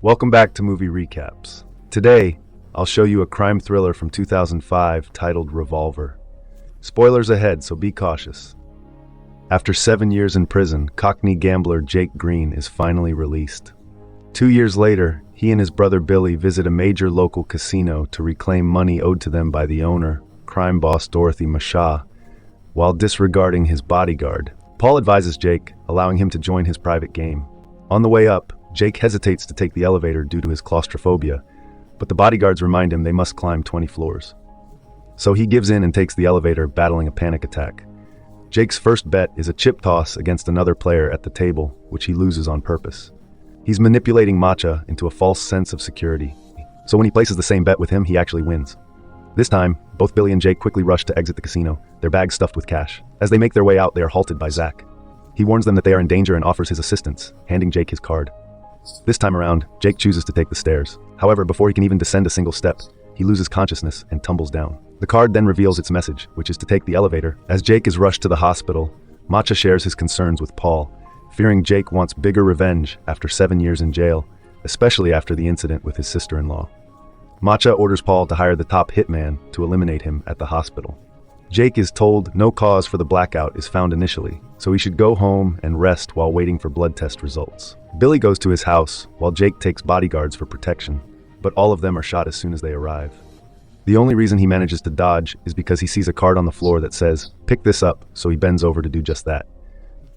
Welcome back to Movie Recaps. Today, I'll show you a crime thriller from 2005 titled Revolver. Spoilers ahead, so be cautious. After 7 years in prison, Cockney gambler Jake Green is finally released. 2 years later, he and his brother Billy visit a major local casino to reclaim money owed to them by the owner, crime boss Dorothy Mashaw, while disregarding his bodyguard. Paul advises Jake, allowing him to join his private game. On the way up, Jake hesitates to take the elevator due to his claustrophobia, but the bodyguards remind him they must climb 20 floors. So he gives in and takes the elevator, battling a panic attack. Jake's first bet is a chip toss against another player at the table, which he loses on purpose. He's manipulating Matcha into a false sense of security, so when he places the same bet with him, he actually wins. This time, both Billy and Jake quickly rush to exit the casino, their bags stuffed with cash. As they make their way out, they are halted by Zach. He warns them that they are in danger and offers his assistance, handing Jake his card. This time around, Jake chooses to take the stairs. However, before he can even descend a single step, he loses consciousness and tumbles down. The card then reveals its message, which is to take the elevator. As Jake is rushed to the hospital, Matcha shares his concerns with Paul, fearing Jake wants bigger revenge after 7 years in jail, especially after the incident with his sister-in-law. Matcha orders Paul to hire the top hitman to eliminate him at the hospital. Jake is told no cause for the blackout is found initially, so he should go home and rest while waiting for blood test results. Billy goes to his house, while Jake takes bodyguards for protection, but all of them are shot as soon as they arrive. The only reason he manages to dodge is because he sees a card on the floor that says, "Pick this up," so he bends over to do just that.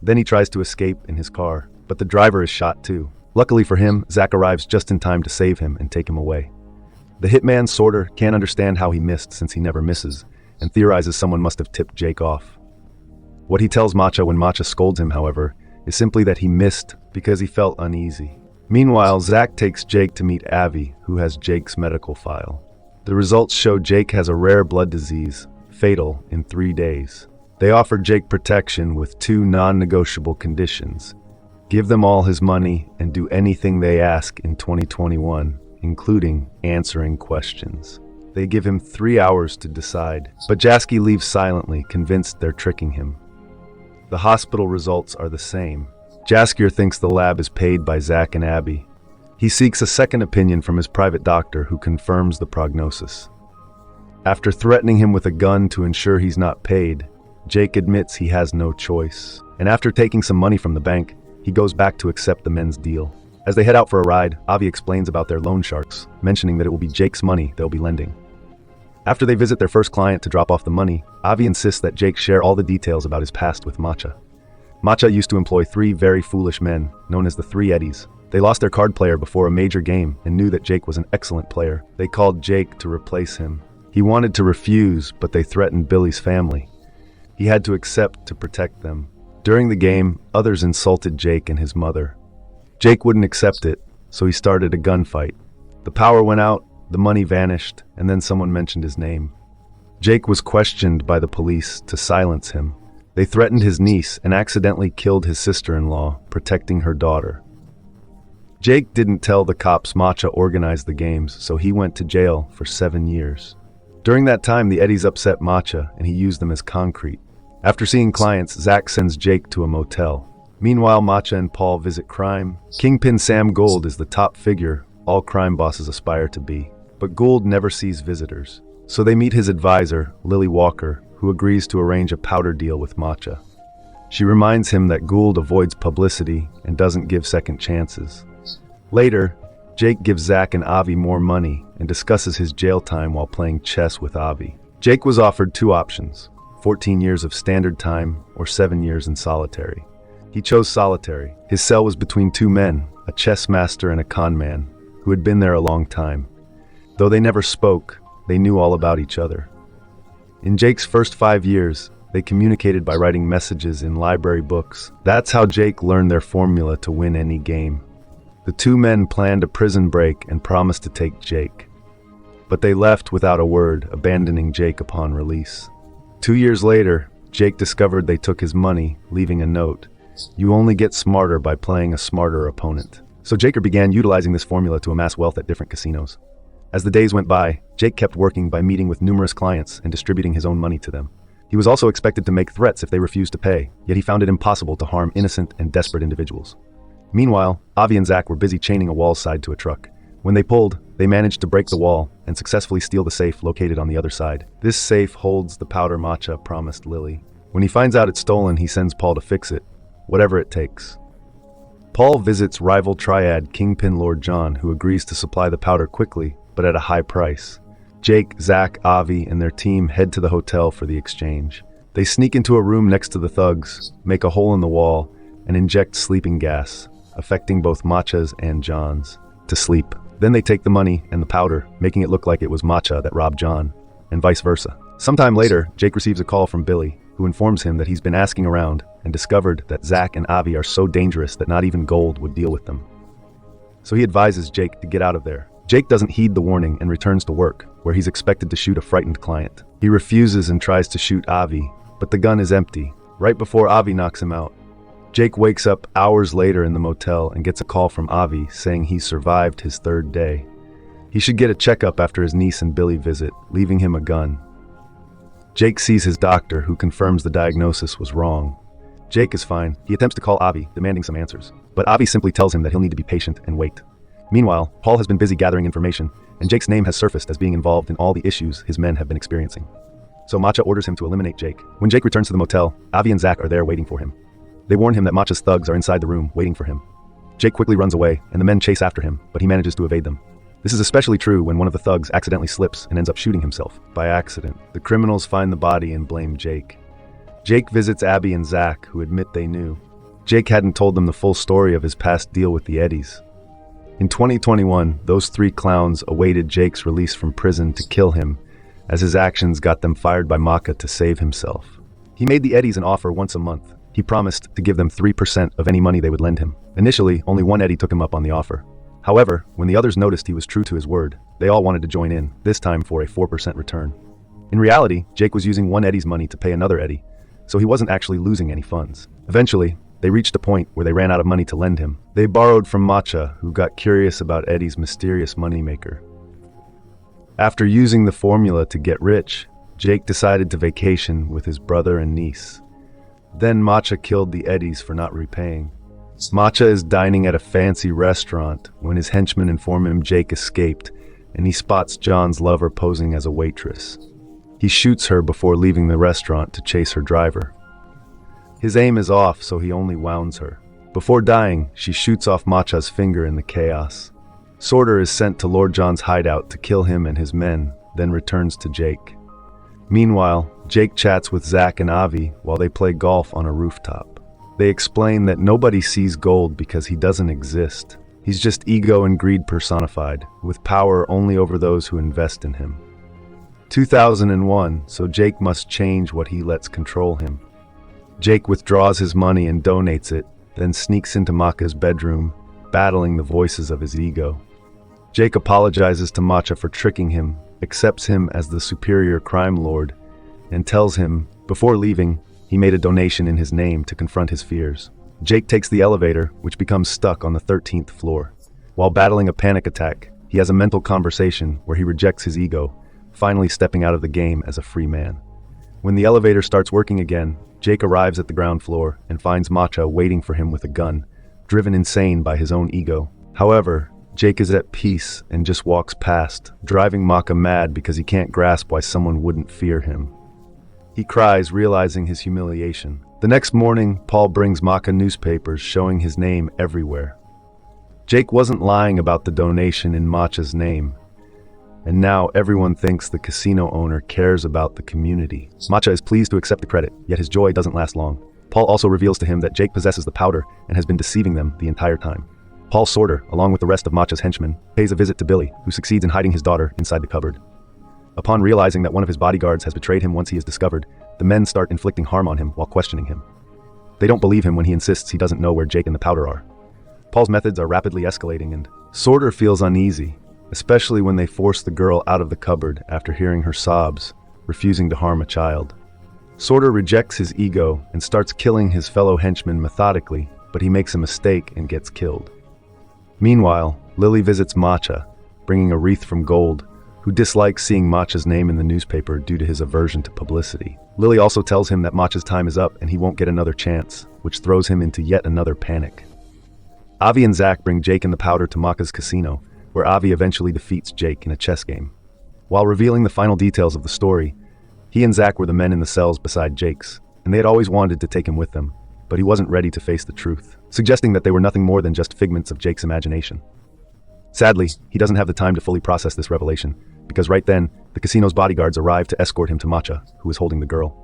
Then he tries to escape in his car, but the driver is shot too. Luckily for him, Zach arrives just in time to save him and take him away. The hitman sorter can't understand how he missed since he never misses, and theorizes someone must have tipped Jake off. What he tells Matcha when Matcha scolds him, however, is simply that he missed because he felt uneasy. Meanwhile, Zach takes Jake to meet Avi, who has Jake's medical file. The results show Jake has a rare blood disease, fatal in 3 days. They offer Jake protection with 2 non-negotiable conditions. Give them all his money and do anything they ask in 2021, including answering questions. They give him 3 hours to decide, but Jasky leaves silently, convinced they're tricking him. The hospital results are the same. Jaskier thinks the lab is paid by Zach and Abby. He seeks a second opinion from his private doctor, who confirms the prognosis. After threatening him with a gun to ensure he's not paid, Jake admits he has no choice. And after taking some money from the bank, he goes back to accept the men's deal. As they head out for a ride, Avi explains about their loan sharks, mentioning that it will be Jake's money they'll be lending. After they visit their first client to drop off the money, Avi insists that Jake share all the details about his past with Matcha. Matcha used to employ 3 very foolish men, known as the 3 Eddies. They lost their card player before a major game and knew that Jake was an excellent player. They called Jake to replace him. He wanted to refuse, but they threatened Billy's family. He had to accept to protect them. During the game, others insulted Jake and his mother. Jake wouldn't accept it, so he started a gunfight. The power went out, the money vanished, and then someone mentioned his name. Jake was questioned by the police to silence him. They threatened his niece and accidentally killed his sister-in-law, protecting her daughter. Jake didn't tell the cops Matcha organized the games, so he went to jail for 7 years. During that time, the Eddies upset Matcha, and he used them as concrete. After seeing clients, Zach sends Jake to a motel. Meanwhile, Matcha and Paul visit crime. Kingpin Sam Gould is the top figure all crime bosses aspire to be. But Gould never sees visitors. So they meet his advisor, Lily Walker, who agrees to arrange a powder deal with Matcha. She reminds him that Gould avoids publicity and doesn't give second chances. Later, Jake gives Zach and Avi more money and discusses his jail time while playing chess with Avi. Jake was offered 2 options, 14 years of standard time or 7 years in solitary. He chose solitary. His cell was between 2 men, a chess master and a con man, who had been there a long time. Though they never spoke, they knew all about each other. In Jake's first 5 years, they communicated by writing messages in library books. That's how Jake learned their formula to win any game. The 2 men planned a prison break and promised to take Jake. But they left without a word, abandoning Jake upon release. 2 years later, Jake discovered they took his money, leaving a note. "You only get smarter by playing a smarter opponent." So Jake began utilizing this formula to amass wealth at different casinos. As the days went by, Jake kept working by meeting with numerous clients and distributing his own money to them. He was also expected to make threats if they refused to pay, yet he found it impossible to harm innocent and desperate individuals. Meanwhile, Avi and Zach were busy chaining a wall side to a truck. When they pulled, they managed to break the wall and successfully steal the safe located on the other side. This safe holds the powder Matcha promised Lily. When he finds out it's stolen, he sends Paul to fix it, whatever it takes. Paul visits rival triad Kingpin Lord John, who agrees to supply the powder quickly, but at a high price. Jake, Zach, Avi, and their team head to the hotel for the exchange. They sneak into a room next to the thugs, make a hole in the wall, and inject sleeping gas, affecting both Matcha's and John's, to sleep. Then they take the money and the powder, making it look like it was Matcha that robbed John, and vice versa. Sometime later, Jake receives a call from Billy, who informs him that he's been asking around and discovered that Zach and Avi are so dangerous that not even gold would deal with them. So he advises Jake to get out of there. Jake doesn't heed the warning and returns to work, where he's expected to shoot a frightened client. He refuses and tries to shoot Avi, but the gun is empty, right before Avi knocks him out. Jake wakes up hours later in the motel and gets a call from Avi saying he's survived his third day. He should get a checkup after his niece and Billy visit, leaving him a gun. Jake sees his doctor, who confirms the diagnosis was wrong. Jake is fine. He attempts to call Avi, demanding some answers, but Avi simply tells him that he'll need to be patient and wait. Meanwhile, Paul has been busy gathering information, and Jake's name has surfaced as being involved in all the issues his men have been experiencing. So Matcha orders him to eliminate Jake. When Jake returns to the motel, Avi and Zach are there waiting for him. They warn him that Matcha's thugs are inside the room waiting for him. Jake quickly runs away, and the men chase after him, but he manages to evade them. This is especially true when one of the thugs accidentally slips and ends up shooting himself by accident. The criminals find the body and blame Jake. Jake visits Abby and Zach, who admit they knew. Jake hadn't told them the full story of his past deal with the Eddies. In 2021, those three clowns awaited Jake's release from prison to kill him, as his actions got them fired by Maka to save himself. He made the Eddies an offer once a month. He promised to give them 3% of any money they would lend him. Initially, only one Eddie took him up on the offer. However, when the others noticed he was true to his word, they all wanted to join in, this time for a 4% return. In reality, Jake was using one Eddie's money to pay another Eddie, so he wasn't actually losing any funds. Eventually, they reached a point where they ran out of money to lend him. They borrowed from Matcha, who got curious about Eddie's mysterious moneymaker. After using the formula to get rich, Jake decided to vacation with his brother and niece. Then Matcha killed the Eddies for not repaying. Matcha is dining at a fancy restaurant when his henchmen inform him Jake escaped, and he spots John's lover posing as a waitress. He shoots her before leaving the restaurant to chase her driver. His aim is off, so he only wounds her. Before dying, she shoots off Matcha's finger in the chaos. Sorter is sent to Lord John's hideout to kill him and his men, then returns to Jake. Meanwhile, Jake chats with Zach and Avi while they play golf on a rooftop. They explain that nobody sees gold because he doesn't exist. He's just ego and greed personified, with power only over those who invest in him. 2001, so Jake must change what he lets control him. Jake withdraws his money and donates it, then sneaks into Maka's bedroom, battling the voices of his ego. Jake apologizes to Matcha for tricking him, accepts him as the superior crime lord, and tells him, before leaving, he made a donation in his name to confront his fears. Jake takes the elevator, which becomes stuck on the 13th floor. While battling a panic attack, he has a mental conversation where he rejects his ego, finally stepping out of the game as a free man. When the elevator starts working again, Jake arrives at the ground floor and finds Matcha waiting for him with a gun, driven insane by his own ego. However, Jake is at peace and just walks past, driving Maka mad because he can't grasp why someone wouldn't fear him. He cries, realizing his humiliation. The next morning, Paul brings Maka newspapers showing his name everywhere. Jake wasn't lying about the donation in Matcha's name, and now everyone thinks the casino owner cares about the community. Matcha is pleased to accept the credit, yet his joy doesn't last long. Paul also reveals to him that Jake possesses the powder and has been deceiving them the entire time. Paul Sorter, along with the rest of Matcha's henchmen, pays a visit to Billy, who succeeds in hiding his daughter inside the cupboard. Upon realizing that one of his bodyguards has betrayed him once he is discovered, the men start inflicting harm on him while questioning him. They don't believe him when he insists he doesn't know where Jake and the powder are. Paul's methods are rapidly escalating, and Sorter feels uneasy, especially when they force the girl out of the cupboard after hearing her sobs, refusing to harm a child. Sorter rejects his ego and starts killing his fellow henchmen methodically, but he makes a mistake and gets killed. Meanwhile, Lily visits Matcha, bringing a wreath from gold, who dislikes seeing Matcha's name in the newspaper due to his aversion to publicity. Lily also tells him that Matcha's time is up and he won't get another chance, which throws him into yet another panic. Avi and Zach bring Jake and the powder to Maka's casino, where Avi eventually defeats Jake in a chess game. While revealing the final details of the story, he and Zach were the men in the cells beside Jake's, and they had always wanted to take him with them, but he wasn't ready to face the truth, suggesting that they were nothing more than just figments of Jake's imagination. Sadly, he doesn't have the time to fully process this revelation, because right then, the casino's bodyguards arrive to escort him to Matcha, who is holding the girl.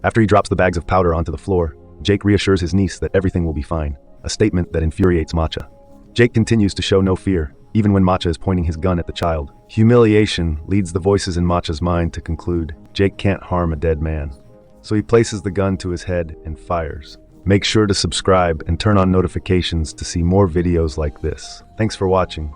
After he drops the bags of powder onto the floor, Jake reassures his niece that everything will be fine, a statement that infuriates Matcha. Jake continues to show no fear, even when Matcha is pointing his gun at the child. Humiliation leads the voices in Matcha's mind to conclude Jake can't harm a dead man. So he places the gun to his head and fires. Make sure to subscribe and turn on notifications to see more videos like this. Thanks for watching.